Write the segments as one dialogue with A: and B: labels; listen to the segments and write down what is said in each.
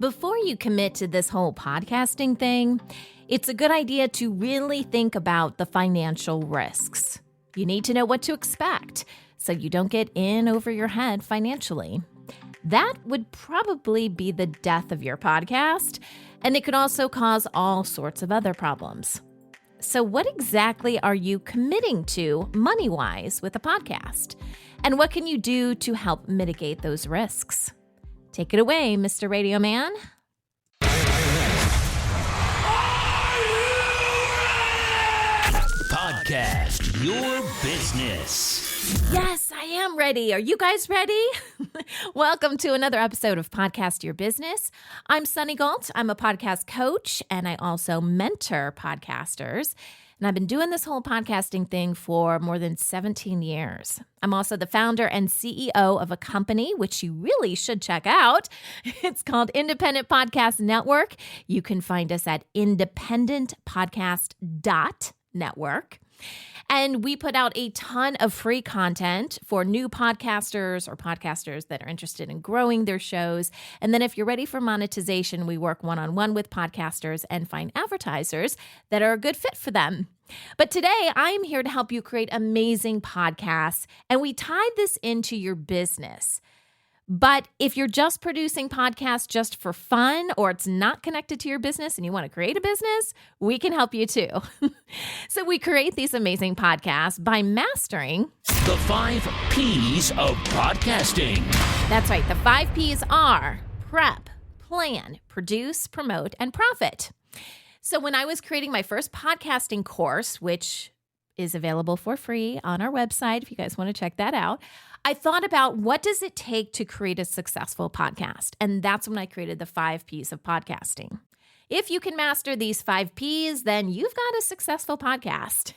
A: Before you commit to this whole podcasting thing, it's a good idea to really think about the financial risks. You need to know what to expect so you don't get in over your head financially. That would probably be the death of your podcast, and it could also cause all sorts of other problems. So what exactly are you committing to money-wise with a podcast? And what can you do to help mitigate those risks? Take it away, Mr. Radio Man.
B: Podcast your business.
A: Yes, I am ready. Are you guys ready? Welcome to another episode of Podcast Your Business. I'm Sunny Galt. I'm a podcast coach, and I also mentor podcasters. And I've been doing this whole podcasting thing for more than 17 years. I'm also the founder and CEO of a company, which you really should check out. It's called Independent Podcast Network. You can find us at independentpodcast.network. And we put out a ton of free content for new podcasters or podcasters that are interested in growing their shows. And then if you're ready for monetization, we work one-on-one with podcasters and find advertisers that are a good fit for them. But today, I'm here to help you create amazing podcasts, and we tied this into your business. But if you're just producing podcasts just for fun, or it's not connected to your business and you want to create a business, we can help you too. So we create these amazing podcasts by mastering
B: the 5 P's of podcasting.
A: That's right. The 5 P's are prep, plan, produce, promote, and profit. So when I was creating my first podcasting course, which is available for free on our website if you guys want to check that out, I thought about what does it take to create a successful podcast? And that's when I created the 5 P's of podcasting. If you can master these 5 P's, then you've got a successful podcast.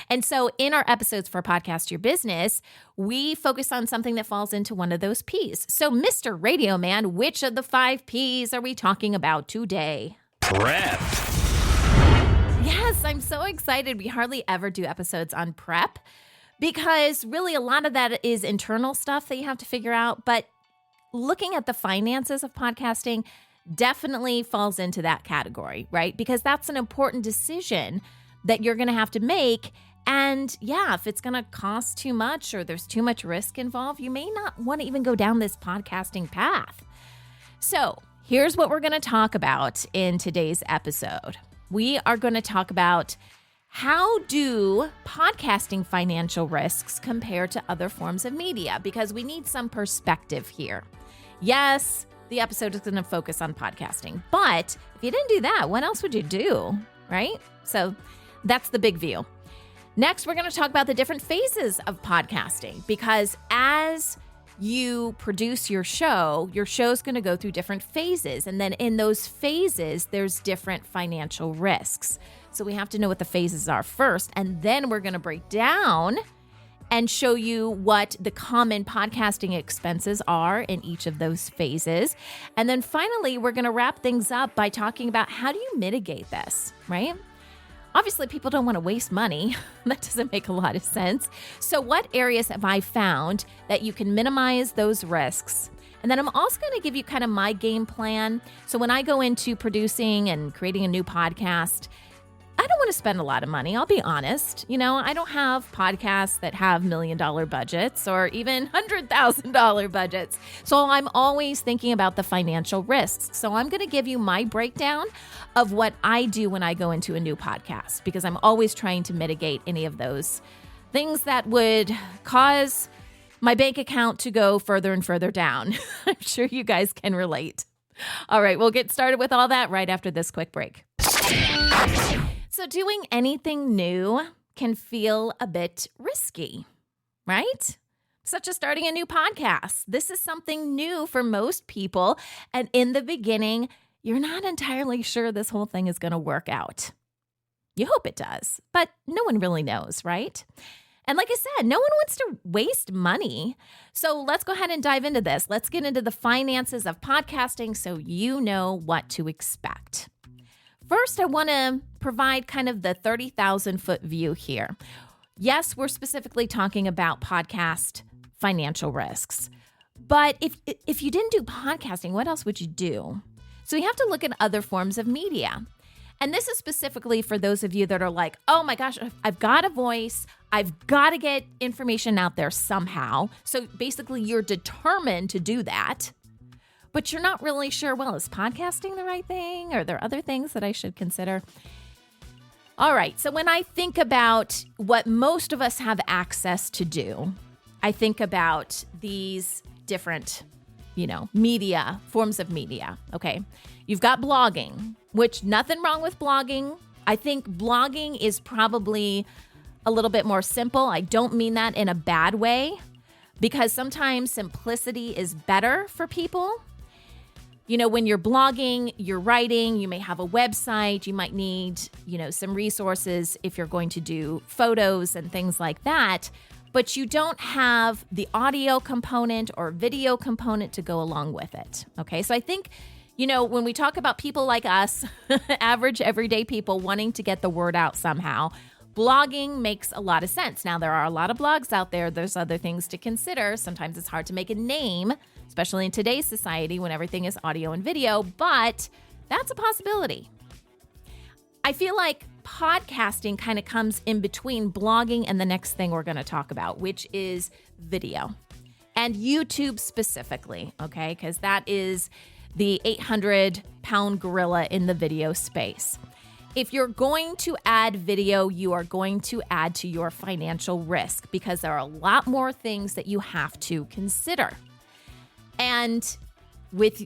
A: And so in our episodes for Podcast Your Business, we focus on something that falls into one of those P's. So Mr. Radio Man, which of the 5 P's are we talking about today?
B: Prep.
A: Yes, I'm so excited. We hardly ever do episodes on prep because really a lot of that is internal stuff that you have to figure out. But looking at the finances of podcasting definitely falls into that category, right? Because that's an important decision that you're going to have to make. And yeah, if it's going to cost too much or there's too much risk involved, you may not want to even go down this podcasting path. So here's what we're going to talk about in today's episode. We are going to talk about how do podcasting financial risks compare to other forms of media, because we need some perspective here. Yes, the episode is going to focus on podcasting, but if you didn't do that, what else would you do, right? So that's the big view. Next, we're going to talk about the different phases of podcasting, because as you produce your show's going to go through different phases. And then in those phases, there's different financial risks. So we have to know what the phases are first. And then we're going to break down and show you what the common podcasting expenses are in each of those phases. And then finally, we're going to wrap things up by talking about how do you mitigate this, right? Obviously, people don't want to waste money. That doesn't make a lot of sense. So what areas have I found that you can minimize those risks? And then I'm also going to give you kind of my game plan. So when I go into producing and creating a new podcast, I don't want to spend a lot of money. I'll be honest. I don't have podcasts that have $1 million budgets or even $100,000 budgets. So I'm always thinking about the financial risks. So I'm going to give you my breakdown of what I do when I go into a new podcast, because I'm always trying to mitigate any of those things that would cause my bank account to go further and further down. I'm sure you guys can relate. All right, we'll get started with all that right after this quick break. So doing anything new can feel a bit risky, right? Such as starting a new podcast. This is something new for most people. And in the beginning, you're not entirely sure this whole thing is going to work out. You hope it does, but no one really knows, right? And like I said, no one wants to waste money. So let's go ahead and dive into this. Let's get into the finances of podcasting so you know what to expect. First, I want to provide kind of the 30,000-foot view here. Yes, we're specifically talking about podcast financial risks. But if you didn't do podcasting, what else would you do? So you have to look at other forms of media. And this is specifically for those of you that are like, oh my gosh, I've got a voice. I've got to get information out there somehow. So basically you're determined to do that, but you're not really sure, well, is podcasting the right thing? Are there other things that I should consider? All right. So when I think about what most of us have access to do, I think about these different, media, forms of media. Okay. You've got blogging, which nothing wrong with blogging. I think blogging is probably a little bit more simple. I don't mean that in a bad way, because sometimes simplicity is better for people. When you're blogging, you're writing, you may have a website, you might need, some resources if you're going to do photos and things like that, but you don't have the audio component or video component to go along with it. Okay, so I think, when we talk about people like us, average everyday people wanting to get the word out somehow, blogging makes a lot of sense. Now, there are a lot of blogs out there. There's other things to consider. Sometimes it's hard to make a name, especially in today's society when everything is audio and video, but that's a possibility. I feel like podcasting kind of comes in between blogging and the next thing we're going to talk about, which is video and YouTube specifically, okay? Because that is the 800-pound gorilla in the video space. If you're going to add video, you are going to add to your financial risk because there are a lot more things that you have to consider. And with,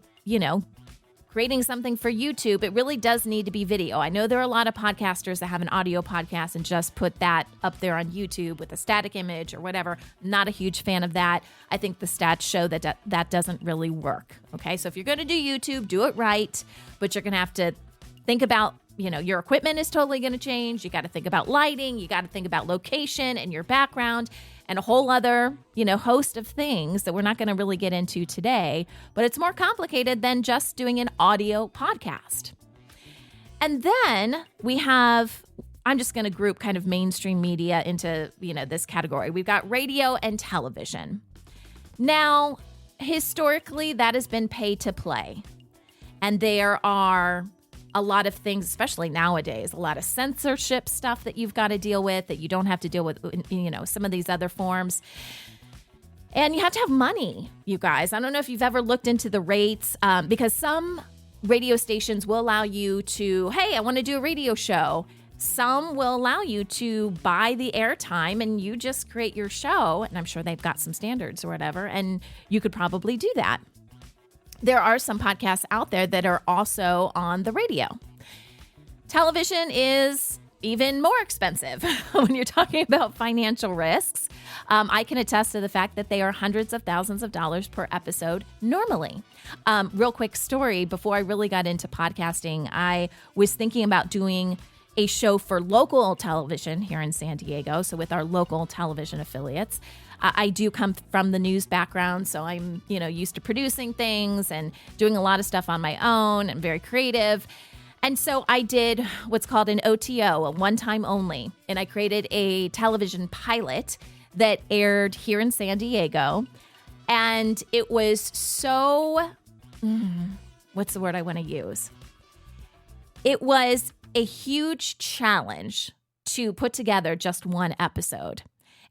A: creating something for YouTube, it really does need to be video. I know there are a lot of podcasters that have an audio podcast and just put that up there on YouTube with a static image or whatever. Not a huge fan of that. I think the stats show that that doesn't really work. Okay, so if you're going to do YouTube, do it right, but you're going to have to think about, your equipment is totally going to change. You got to think about lighting. You got to think about location and your background and a whole other, host of things that we're not going to really get into today. But it's more complicated than just doing an audio podcast. And then we have, I'm just going to group kind of mainstream media into, this category. We've got radio and television. Now, historically, that has been pay to play. And there are a lot of things, especially nowadays, a lot of censorship stuff that you've got to deal with that you don't have to deal with, some of these other forms. And you have to have money, you guys. I don't know if you've ever looked into the rates because some radio stations will allow you to, hey, I want to do a radio show. Some will allow you to buy the airtime and you just create your show. And I'm sure they've got some standards or whatever, and you could probably do that. There are some podcasts out there that are also on the radio. Television is even more expensive when you're talking about financial risks. I can attest to the fact that they are hundreds of thousands of dollars per episode normally. Real quick story, before I really got into podcasting, I was thinking about doing a show for local television here in San Diego, so with our local television affiliates. I do come from the news background, so I'm, used to producing things and doing a lot of stuff on my own and very creative. And so I did what's called an OTO, a one-time only, and I created a television pilot that aired here in San Diego. And it was so, what's the word I want to use? It was a huge challenge to put together just one episode.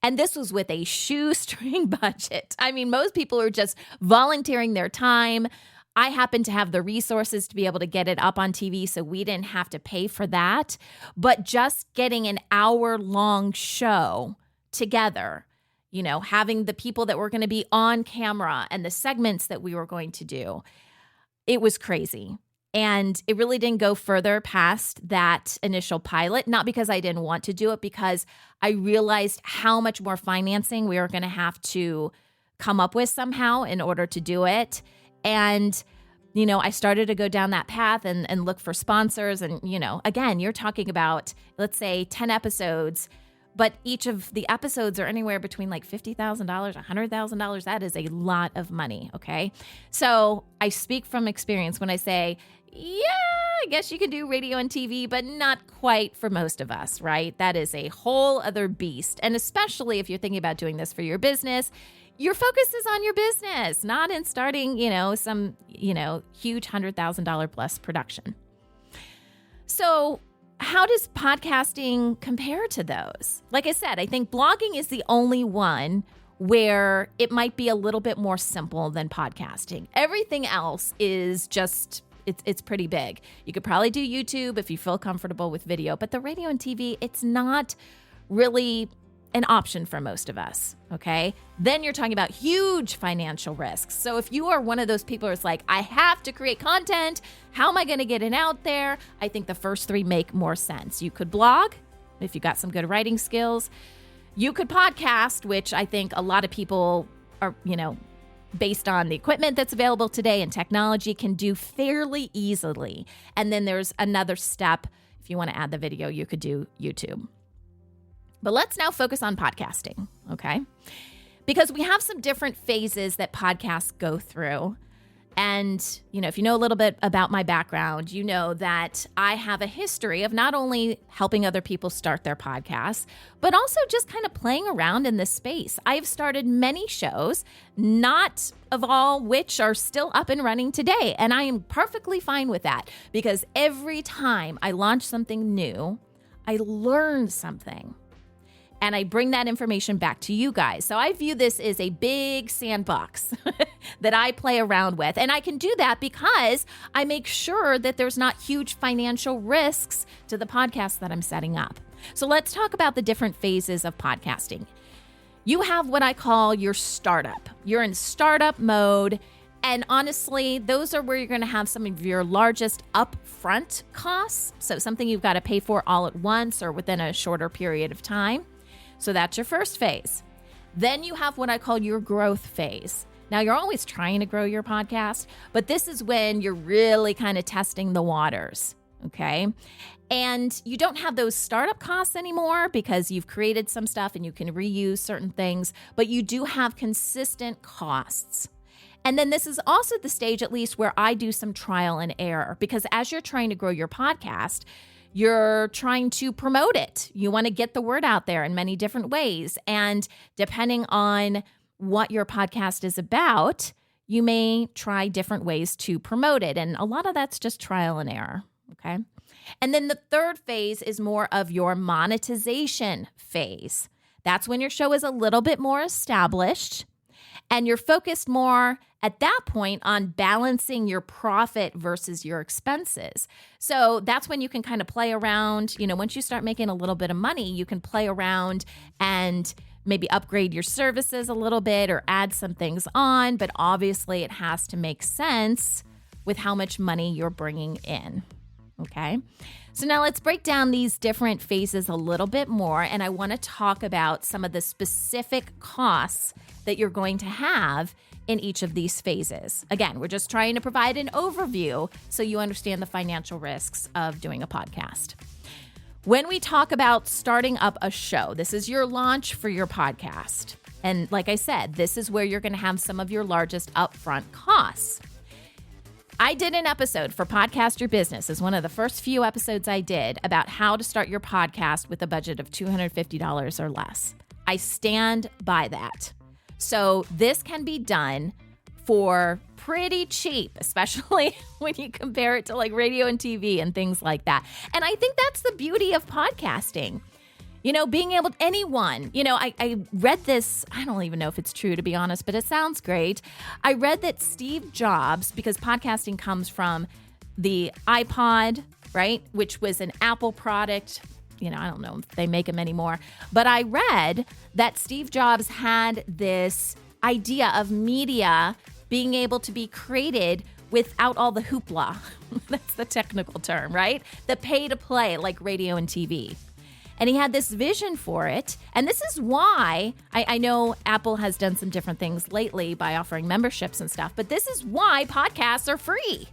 A: And this was with a shoestring budget. I mean, most people are just volunteering their time. I happened to have the resources to be able to get it up on TV, so we didn't have to pay for that. But just getting an hour-long show together, having the people that were going to be on camera and the segments that we were going to do, it was crazy. And it really didn't go further past that initial pilot, not because I didn't want to do it, because I realized how much more financing we were going to have to come up with somehow in order to do it. And, I started to go down that path and look for sponsors. And, again, you're talking about, let's say, 10 episodes, but each of the episodes are anywhere between like $50,000, $100,000. That is a lot of money, okay? So I speak from experience when I say, yeah, I guess you can do radio and TV, but not quite for most of us, right? That is a whole other beast. And especially if you're thinking about doing this for your business, your focus is on your business, not in starting, some, huge $100,000 plus production. So how does podcasting compare to those? Like I said, I think blogging is the only one where it might be a little bit more simple than podcasting. Everything else is just, it's pretty big. You could probably do YouTube if you feel comfortable with video, but the radio and TV, it's not really an option for most of us, okay? Then you're talking about huge financial risks. So if you are one of those people who's like, I have to create content, how am I going to get it out there? I think the first three make more sense. You could blog if you got some good writing skills. You could podcast, which I think a lot of people are, based on the equipment that's available today and technology, can do fairly easily. And then there's another step. If you want to add the video, you could do YouTube. But let's now focus on podcasting, okay? Because we have some different phases that podcasts go through. And, if you know a little bit about my background, you know that I have a history of not only helping other people start their podcasts, but also just kind of playing around in this space. I've started many shows, not of all which are still up and running today. And I am perfectly fine with that because every time I launch something new, I learn something. And I bring that information back to you guys. So I view this as a big sandbox that I play around with. And I can do that because I make sure that there's not huge financial risks to the podcast that I'm setting up. So let's talk about the different phases of podcasting. You have what I call your startup. You're in startup mode. And honestly, those are where you're going to have some of your largest upfront costs. So something you've got to pay for all at once or within a shorter period of time. So that's your first phase. Then you have what I call your growth phase. Now, you're always trying to grow your podcast, but this is when you're really kind of testing the waters, okay? And you don't have those startup costs anymore because you've created some stuff and you can reuse certain things, but you do have consistent costs. And then this is also the stage, at least, where I do some trial and error because as you're trying to grow your podcast, you're trying to promote it. You want to get the word out there in many different ways. And depending on what your podcast is about, you may try different ways to promote it. And a lot of that's just trial and error, okay? And then the third phase is more of your monetization phase. That's when your show is a little bit more established and you're focused more at that point on balancing your profit versus your expenses. So that's when you can kind of play around. Once you start making a little bit of money, you can play around and maybe upgrade your services a little bit or add some things on. But obviously, it has to make sense with how much money you're bringing in. Okay. So now let's break down these different phases a little bit more. And I want to talk about some of the specific costs that you're going to have in each of these phases. Again, we're just trying to provide an overview so you understand the financial risks of doing a podcast. When we talk about starting up a show, this is your launch for your podcast. And like I said, this is where you're going to have some of your largest upfront costs. I did an episode for Podcast Your Business. It's one of the first few episodes I did about how to start your podcast with a budget of $250 or less. I stand by that. So this can be done for pretty cheap, especially when you compare it to like radio and TV and things like that. And I think that's the beauty of podcasting. Being able to, anyone, I read this, I don't even know if it's true to be honest, but it sounds great. I read that Steve Jobs, because podcasting comes from the iPod, right, which was an Apple product. I don't know if they make them anymore. But I read that Steve Jobs had this idea of media being able to be created without all the hoopla. That's the technical term, right? The pay to play like radio and TV. And he had this vision for it. And this is why I know Apple has done some different things lately by offering memberships and stuff. But this is why podcasts are free.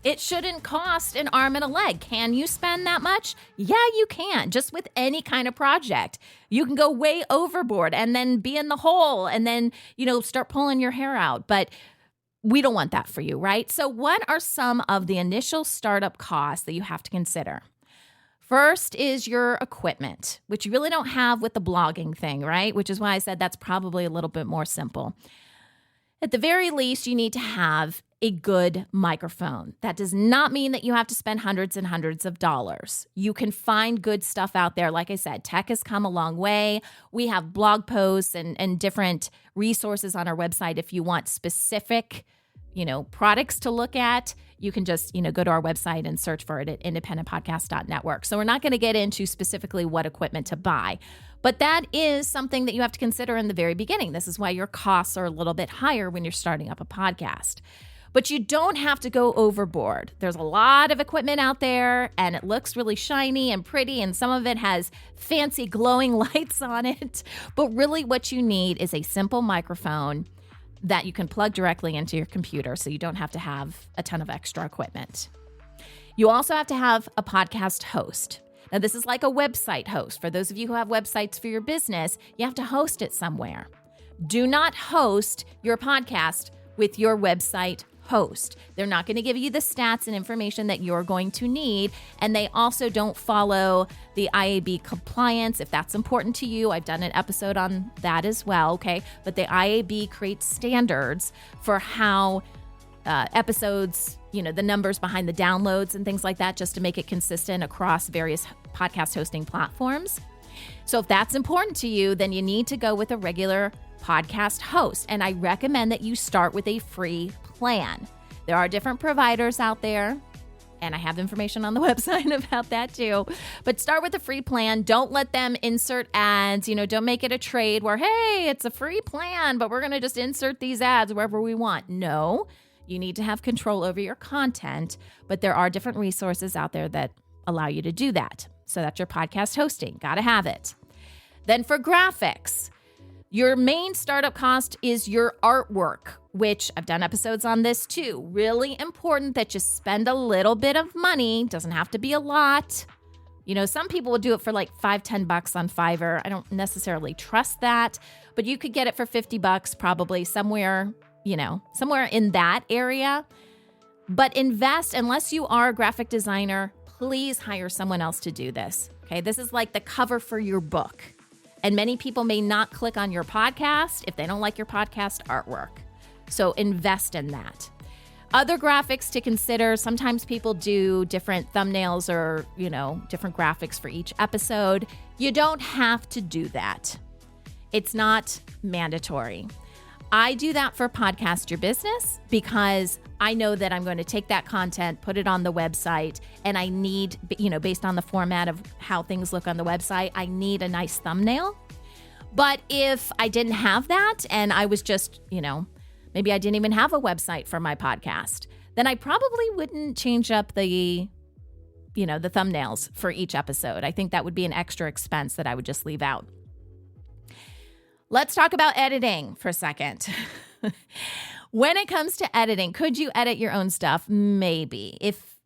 A: It shouldn't cost an arm and a leg. Can you spend that much? Yeah, you can. Just with any kind of project. You can go way overboard and then be in the hole and then, start pulling your hair out. But we don't want that for you, right? So what are some of the initial startup costs that you have to consider? First is your equipment, which you really don't have with the blogging thing, right? Which is why I said that's probably a little bit more simple. At the very least, you need to have a good microphone. That does not mean that you have to spend hundreds and hundreds of dollars. You can find good stuff out there. Like I said, tech has come a long way. We have blog posts and different resources on our website. If you want specific, products to look at, you can just, go to our website and search for it at independentpodcast.network. So we're not going to get into specifically what equipment to buy, but that is something that you have to consider in the very beginning. This is why your costs are a little bit higher when you're starting up a podcast. But you don't have to go overboard. There's a lot of equipment out there, and it looks really shiny and pretty, and some of it has fancy glowing lights on it. But really what you need is a simple microphone that you can plug directly into your computer, so you don't have to have a ton of extra equipment. You also have to have a podcast host. Now, this is like a website host. For those of you who have websites for your business, you have to host it somewhere. Do not host your podcast with your website host. They're not going to give you the stats and information that you're going to need, and they also don't follow the IAB compliance. If that's important to you, I've done an episode on that as well, okay? But the IAB creates standards for how episodes, the numbers behind the downloads and things like that, just to make it consistent across various podcast hosting platforms. So if that's important to you, then you need to go with a regular podcast host. And I recommend that you start with a free plan. There are different providers out there, and I have information on the website about that too. But start with a free plan. Don't let them insert ads. Don't make it a trade where, hey, it's a free plan, but we're going to just insert these ads wherever we want. No, you need to have control over your content, but there are different resources out there that allow you to do that. So that's your podcast hosting. Got to have it. Then for graphics, your main startup cost is your artwork, which I've done episodes on this too. Really important that you spend a little bit of money. Doesn't have to be a lot. Some people will do it for like $5-10 on Fiverr. I don't necessarily trust that, but you could get it for $50 probably somewhere in that area. But invest, unless you are a graphic designer, please hire someone else to do this. Okay, this is like the cover for your book. And many people may not click on your podcast if they don't like your podcast artwork. So invest in that. Other graphics to consider, sometimes people do different thumbnails or, different graphics for each episode. You don't have to do that. It's not mandatory. I do that for Podcast Your Business because I know that I'm going to take that content, put it on the website, and I need, based on the format of how things look on the website, I need a nice thumbnail. But if I didn't have that and I was just, maybe I didn't even have a website for my podcast, then I probably wouldn't change up the thumbnails for each episode. I think that would be an extra expense that I would just leave out. Let's talk about editing for a second. When it comes to editing, could you edit your own stuff? Maybe. If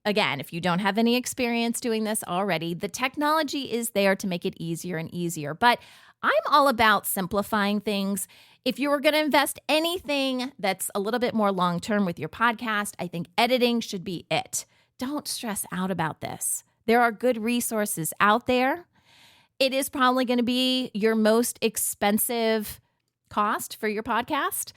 A: you don't have any experience doing this already, the technology is there to make it easier and easier. But I'm all about simplifying things. If you were going to invest anything that's a little bit more long-term with your podcast, I think editing should be it. Don't stress out about this. There are good resources out there. It is probably going to be your most expensive cost for your podcast.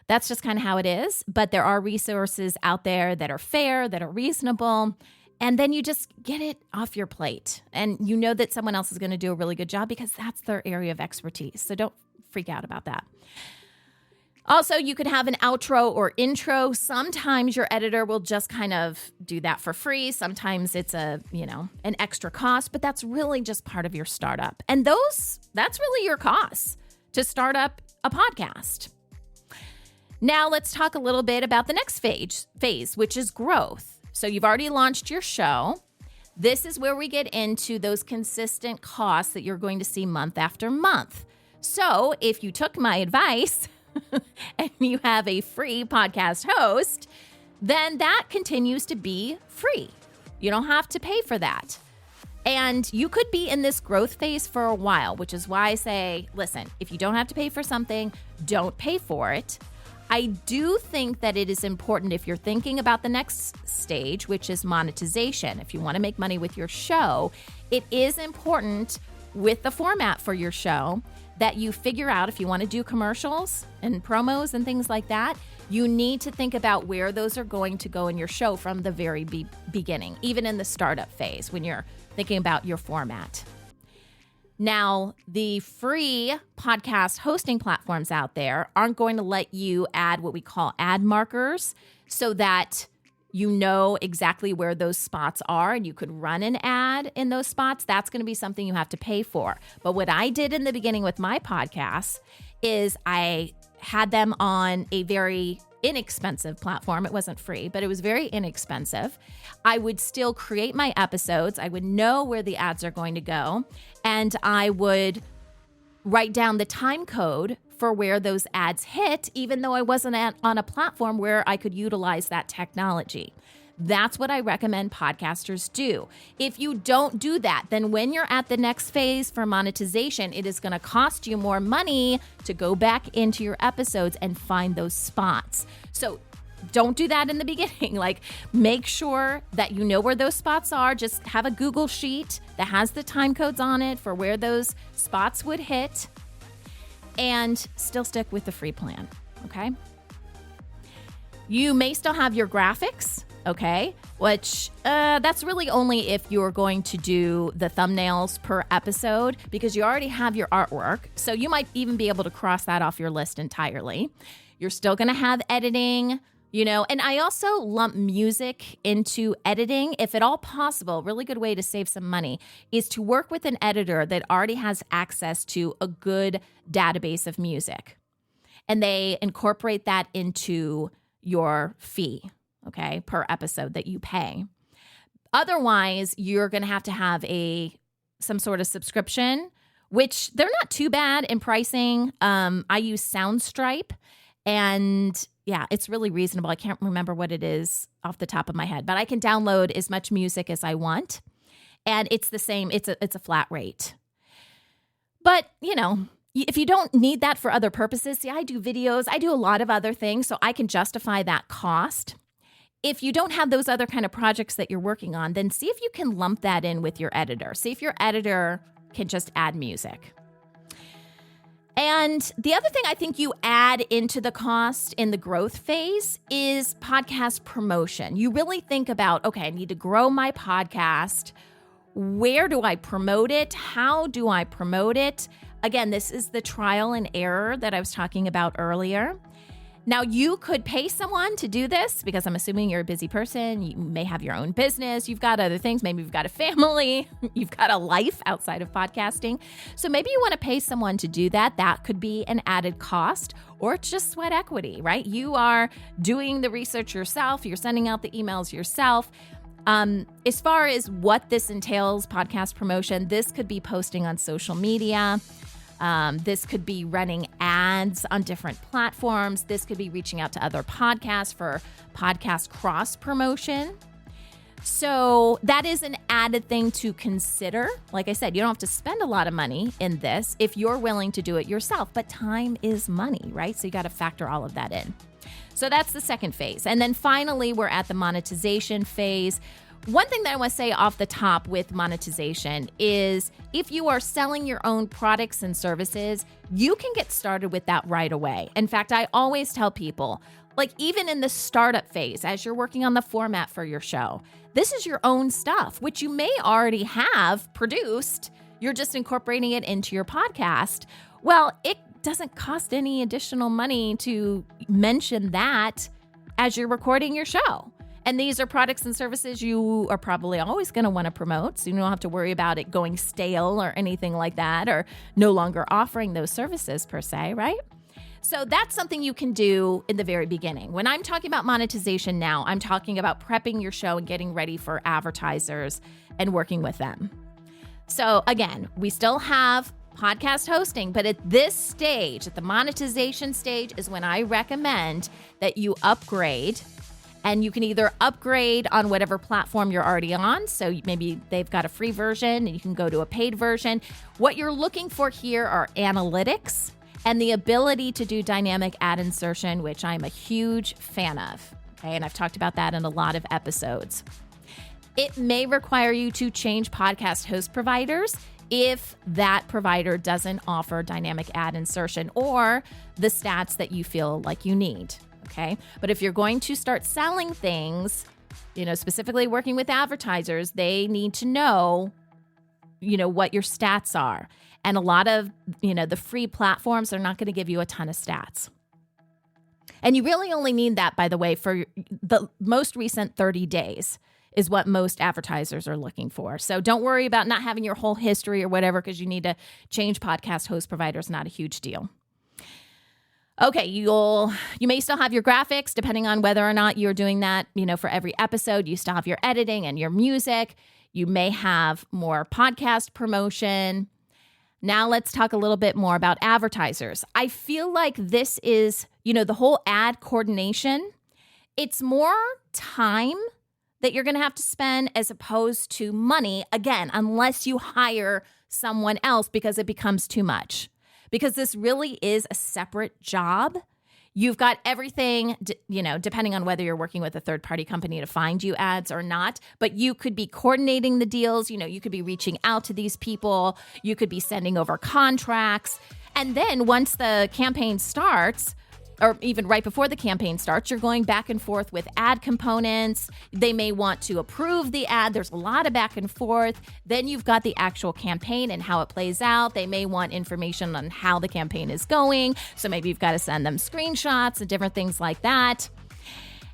A: That's just kind of how it is. But there are resources out there that are fair, that are reasonable. And then you just get it off your plate. And you know that someone else is going to do a really good job because that's their area of expertise. So don't freak out about that. Also, you could have an outro or intro. Sometimes your editor will just kind of do that for free. Sometimes it's an extra cost, but that's really just part of your startup. And that's really your costs to start up a podcast. Now let's talk a little bit about the next phase, which is growth. So you've already launched your show. This is where we get into those consistent costs that you're going to see month after month. So if you took my advice and you have a free podcast host, then that continues to be free. You don't have to pay for that. And you could be in this growth phase for a while, which is why I say, listen, if you don't have to pay for something, don't pay for it. I do think that it is important if you're thinking about the next stage, which is monetization. If you want to make money with your show, it is important with the format for your show that you figure out if you want to do commercials and promos and things like that. You need to think about where those are going to go in your show from the very beginning, even in the startup phase when you're thinking about your format. Now, the free podcast hosting platforms out there aren't going to let you add what we call ad markers so that you know exactly where those spots are and you could run an ad in those spots. That's going to be something you have to pay for. But what I did in the beginning with my podcasts is I had them on a very inexpensive platform. It wasn't free, but it was very inexpensive. I would still create my episodes. I would know where the ads are going to go, and I would write down the time code for where those ads hit, even though I wasn't on a platform where I could utilize that technology. That's what I recommend podcasters do. If you don't do that, then when you're at the next phase for monetization, it is going to cost you more money to go back into your episodes and find those spots. So don't do that in the beginning. Like, make sure that you know where those spots are. Just have a Google sheet that has the time codes on it for where those spots would hit, and still stick with the free plan, okay? You may still have your graphics, okay, which that's really only if you're going to do the thumbnails per episode, because you already have your artwork. So you might even be able to cross that off your list entirely. You're still going to have editing, you know, and I also lump music into editing. If at all possible, a really good way to save some money is to work with an editor that already has access to a good database of music. And they incorporate that into your fee, okay, per episode that you pay. Otherwise, you're going to have some sort of subscription, which they're not too bad in pricing. I use Soundstripe, and yeah, it's really reasonable. I can't remember what it is off the top of my head, but I can download as much music as I want, and it's the same. It's a flat rate. But, you know, if you don't need that for other purposes, see, I do videos, I do a lot of other things, so I can justify that cost. If you don't have those other kind of projects that you're working on, then see if you can lump that in with your editor. See if your editor can just add music. And the other thing I think you add into the cost in the growth phase is podcast promotion. You really think about, okay, I need to grow my podcast. Where do I promote it? How do I promote it? Again, this is the trial and error that I was talking about earlier. Now, you could pay someone to do this because I'm assuming you're a busy person. You may have your own business. You've got other things. Maybe you've got a family. You've got a life outside of podcasting. So maybe you want to pay someone to do that. That could be an added cost, or it's just sweat equity, right? You are doing the research yourself. You're sending out the emails yourself. As far as what this entails, podcast promotion, this could be posting on social media. This could be running ads on different platforms. This could be reaching out to other podcasts for podcast cross promotion. So that is an added thing to consider. Like I said, you don't have to spend a lot of money in this if you're willing to do it yourself, but time is money, right? So you got to factor all of that in. So that's the second phase. And then finally, we're at the monetization phase. One thing that I want to say off the top with monetization is if you are selling your own products and services, you can get started with that right away. In fact, I always tell people, like, even in the startup phase, as you're working on the format for your show, this is your own stuff, which you may already have produced. You're just incorporating it into your podcast. Well, it doesn't cost any additional money to mention that as you're recording your show. And these are products and services you are probably always going to want to promote, so you don't have to worry about it going stale or anything like that, or no longer offering those services per se, right? So that's something you can do in the very beginning. When I'm talking about monetization now, I'm talking about prepping your show and getting ready for advertisers and working with them. So again, we still have podcast hosting, but at this stage, at the monetization stage, is when I recommend that you upgrade. And you can either upgrade on whatever platform you're already on. So maybe they've got a free version and you can go to a paid version. What you're looking for here are analytics and the ability to do dynamic ad insertion, which I'm a huge fan of. Okay, and I've talked about that in a lot of episodes. It may require you to change podcast host providers if that provider doesn't offer dynamic ad insertion or the stats that you feel like you need. Okay, but if you're going to start selling things, specifically working with advertisers, they need to know, what your stats are. And a lot of, the free platforms are not going to give you a ton of stats. And you really only need that, by the way, for the most recent 30 days is what most advertisers are looking for. So don't worry about not having your whole history or whatever because you need to change podcast host providers. Not a huge deal. Okay, you may still have your graphics depending on whether or not you're doing that, for every episode. You still have your editing and your music. You may have more podcast promotion. Now let's talk a little bit more about advertisers. I feel like this is, the whole ad coordination. It's more time that you're going to have to spend as opposed to money, again, unless you hire someone else because it becomes too much. Because this really is a separate job. You've got everything, depending on whether you're working with a third-party company to find you ads or not, but you could be coordinating the deals. You could be reaching out to these people. You could be sending over contracts. And then once the campaign starts, or even right before the campaign starts, you're going back and forth with ad components. They may want to approve the ad. There's a lot of back and forth. Then you've got the actual campaign and how it plays out. They may want information on how the campaign is going. So maybe you've got to send them screenshots and different things like that.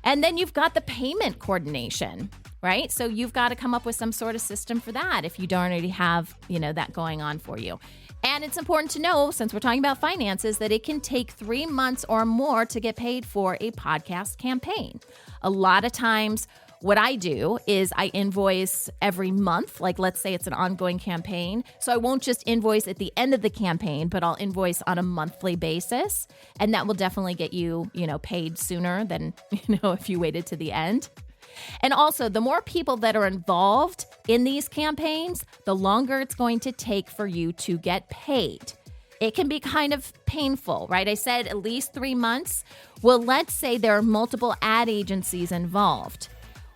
A: And then you've got the payment coordination, right? So you've got to come up with some sort of system for that if you don't already have, that going on for you. And it's important to know, since we're talking about finances, that it can take 3 months or more to get paid for a podcast campaign. A lot of times, what I do is I invoice every month. Like, let's say it's an ongoing campaign. So I won't just invoice at the end of the campaign, but I'll invoice on a monthly basis. And that will definitely get you, paid sooner than, if you waited to the end. And also, the more people that are involved in these campaigns, the longer it's going to take for you to get paid. It can be kind of painful, right? I said at least 3 months. Well, let's say there are multiple ad agencies involved.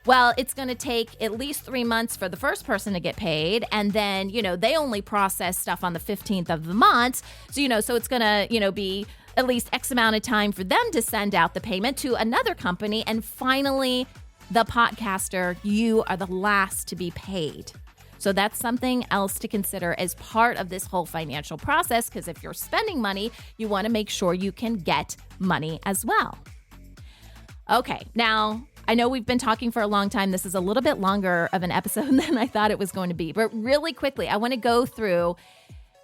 A: Well, it's going to take at least 3 months for the first person to get paid. And then, they only process stuff on the 15th of the month. So, so it's going to, be at least X amount of time for them to send out the payment to another company. And finally, the podcaster, you are the last to be paid. So that's something else to consider as part of this whole financial process, because if you're spending money, you want to make sure you can get money as well. Okay, now I know we've been talking for a long time. This is a little bit longer of an episode than I thought it was going to be, but really quickly, I want to go through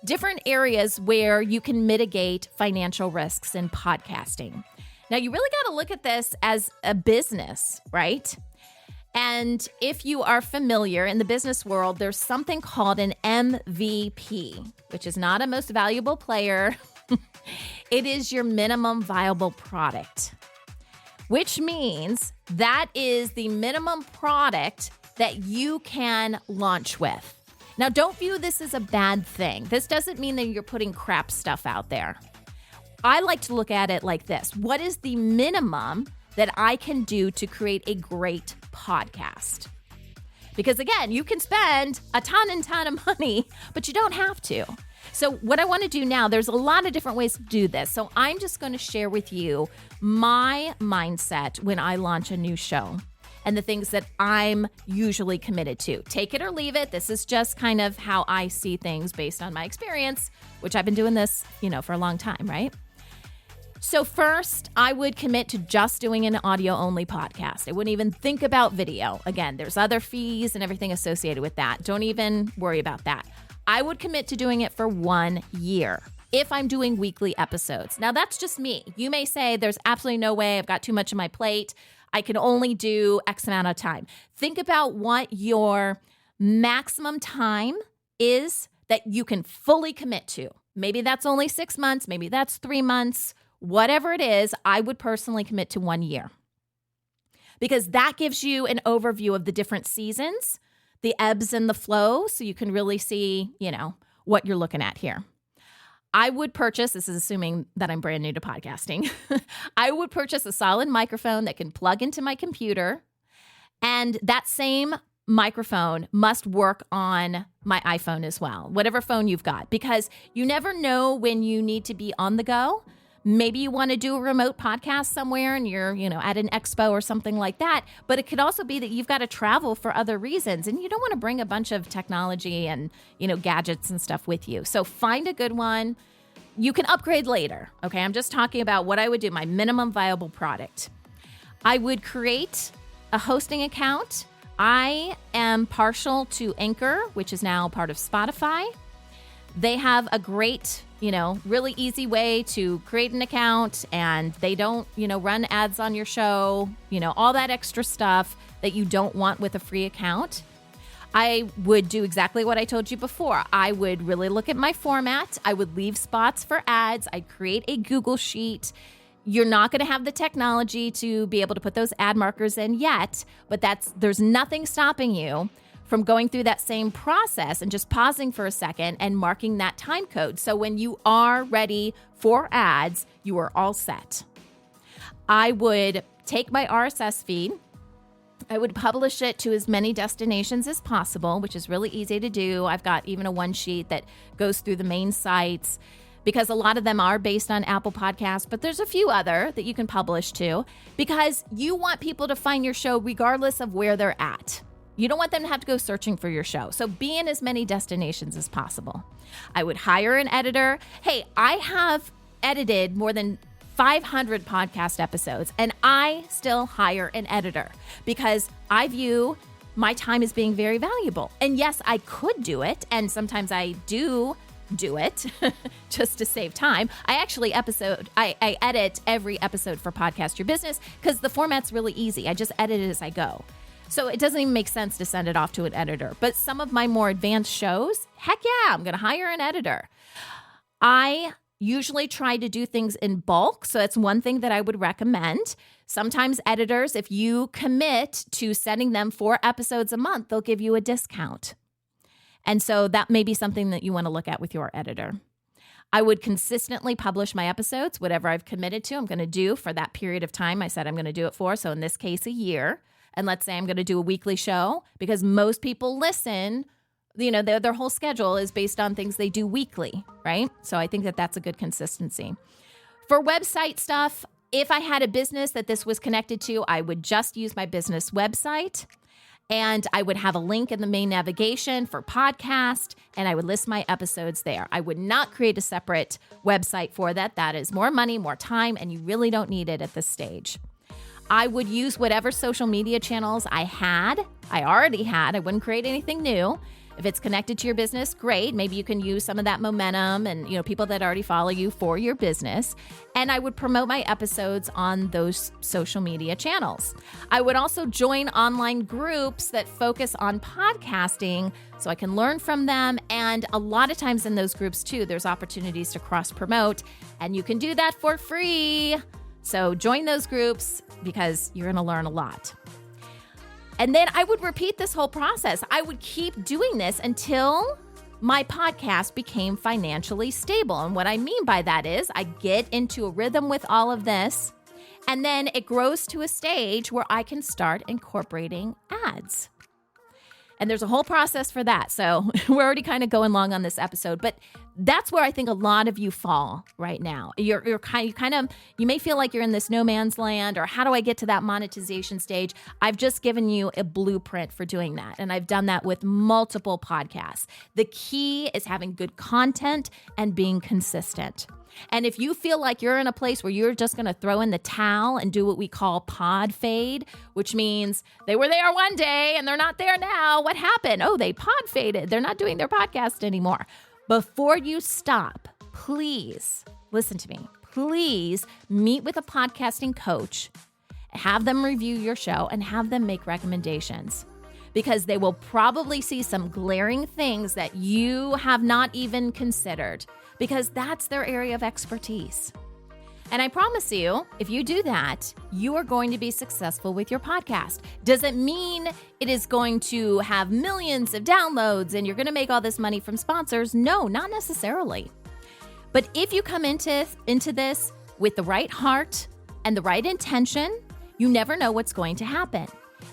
A: different areas where you can mitigate financial risks in podcasting. Now, you really got to look at this as a business, right? And if you are familiar in the business world, there's something called an MVP, which is not a most valuable player. It is your minimum viable product, which means that is the minimum product that you can launch with. Now, don't view this as a bad thing. This doesn't mean that you're putting crap stuff out there. I like to look at it like this. What is the minimum that I can do to create a great podcast? Because again, you can spend a ton of money, but you don't have to. So what I want to do now, there's a lot of different ways to do this. So I'm just going to share with you my mindset when I launch a new show and the things that I'm usually committed to. Take it or leave it. This is just kind of how I see things based on my experience, which I've been doing this, for a long time, right? So first, I would commit to just doing an audio-only podcast. I wouldn't even think about video. Again, there's other fees and everything associated with that. Don't even worry about that. I would commit to doing it for 1 year if I'm doing weekly episodes. Now, that's just me. You may say there's absolutely no way. I've got too much on my plate. I can only do X amount of time. Think about what your maximum time is that you can fully commit to. Maybe that's only 6 months. Maybe that's 3 months. Whatever it is, I would personally commit to 1 year because that gives you an overview of the different seasons, the ebbs and the flows, so you can really see, what you're looking at here. I would purchase, this is assuming that I'm brand new to podcasting, I would purchase a solid microphone that can plug into my computer. And that same microphone must work on my iPhone as well, whatever phone you've got, because you never know when you need to be on the go. Maybe you want to do a remote podcast somewhere and you're, at an expo or something like that. But it could also be that you've got to travel for other reasons and you don't want to bring a bunch of technology and, gadgets and stuff with you. So find a good one. You can upgrade later. Okay. I'm just talking about what I would do, my minimum viable product. I would create a hosting account. I am partial to Anchor, which is now part of Spotify. They have a great, really easy way to create an account and they don't, run ads on your show, all that extra stuff that you don't want with a free account. I would do exactly what I told you before. I would really look at my format. I would leave spots for ads. I'd create a Google Sheet. You're not going to have the technology to be able to put those ad markers in yet, but there's nothing stopping you from going through that same process and just pausing for a second and marking that time code. So when you are ready for ads, you are all set. I would take my RSS feed. I would publish it to as many destinations as possible, which is really easy to do. I've got even a one sheet that goes through the main sites because a lot of them are based on Apple Podcasts, but there's a few other that you can publish to because you want people to find your show regardless of where they're at. You don't want them to have to go searching for your show. So be in as many destinations as possible. I would hire an editor. Hey, I have edited more than 500 podcast episodes, and I still hire an editor because I view my time as being very valuable. And yes, I could do it, and sometimes I do it just to save time. I edit every episode for Podcast Your Business because the format's really easy. I just edit it as I go. So it doesn't even make sense to send it off to an editor. But some of my more advanced shows, heck yeah, I'm going to hire an editor. I usually try to do things in bulk. So that's one thing that I would recommend. Sometimes editors, if you commit to sending them 4 episodes a month, they'll give you a discount. And so that may be something that you want to look at with your editor. I would consistently publish my episodes, whatever I've committed to, I'm going to do for that period of time I said I'm going to do it for. So in this case, a year. And let's say I'm going to do a weekly show because most people listen, their whole schedule is based on things they do weekly, right? So I think that that's a good consistency. For website stuff, if I had a business that this was connected to, I would just use my business website and I would have a link in the main navigation for podcast and I would list my episodes there. I would not create a separate website for that. That is more money, more time, and you really don't need it at this stage. I would use whatever social media channels I already had. I wouldn't create anything new. If it's connected to your business, great. Maybe you can use some of that momentum and, people that already follow you for your business. And I would promote my episodes on those social media channels. I would also join online groups that focus on podcasting so I can learn from them. And a lot of times in those groups too, there's opportunities to cross promote and you can do that for free. So join those groups because you're going to learn a lot. And then I would repeat this whole process. I would keep doing this until my podcast became financially stable. And what I mean by that is I get into a rhythm with all of this, and then it grows to a stage where I can start incorporating ads. And there's a whole process for that. So we're already kind of going long on this episode, but that's where I think a lot of you fall right now. You may feel like you're in this no man's land, or how do I get to that monetization stage? I've just given you a blueprint for doing that. And I've done that with multiple podcasts. The key is having good content and being consistent. And if you feel like you're in a place where you're just going to throw in the towel and do what we call pod fade, which means they were there one day and they're not there now. What happened? Oh, they pod faded. They're not doing their podcast anymore. Before you stop, please listen to me. Please meet with a podcasting coach, have them review your show and have them make recommendations, because they will probably see some glaring things that you have not even considered, because that's their area of expertise. And I promise you, if you do that, you are going to be successful with your podcast. Does it mean it is going to have millions of downloads and you're going to make all this money from sponsors? No, not necessarily. But if you come into this with the right heart and the right intention, you never know what's going to happen.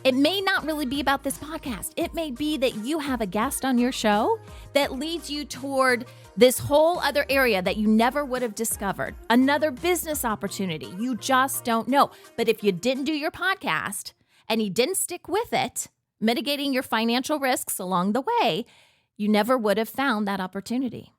A: It may not really be about this podcast. It may be that you have a guest on your show that leads you toward this whole other area that you never would have discovered. Another business opportunity. You just don't know. But if you didn't do your podcast and you didn't stick with it, mitigating your financial risks along the way, you never would have found that opportunity.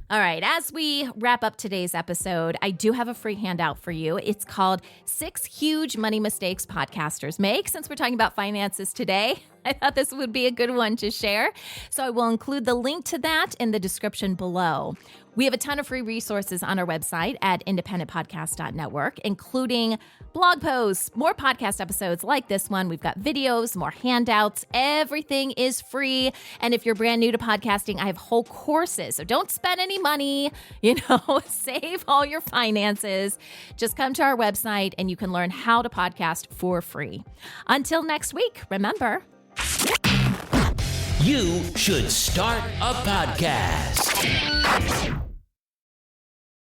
A: All right, as we wrap up today's episode, I do have a free handout for you. It's called 6 Huge Money Mistakes Podcasters Make. Since we're talking about finances today, I thought this would be a good one to share. So I will include the link to that in the description below. We have a ton of free resources on our website at independentpodcast.network, including blog posts, more podcast episodes like this one. We've got videos, more handouts. Everything is free. And if you're brand new to podcasting, I have whole courses. So don't spend any money, save all your finances. Just come to our website and you can learn how to podcast for free. Until next week, remember,
B: you should start a podcast.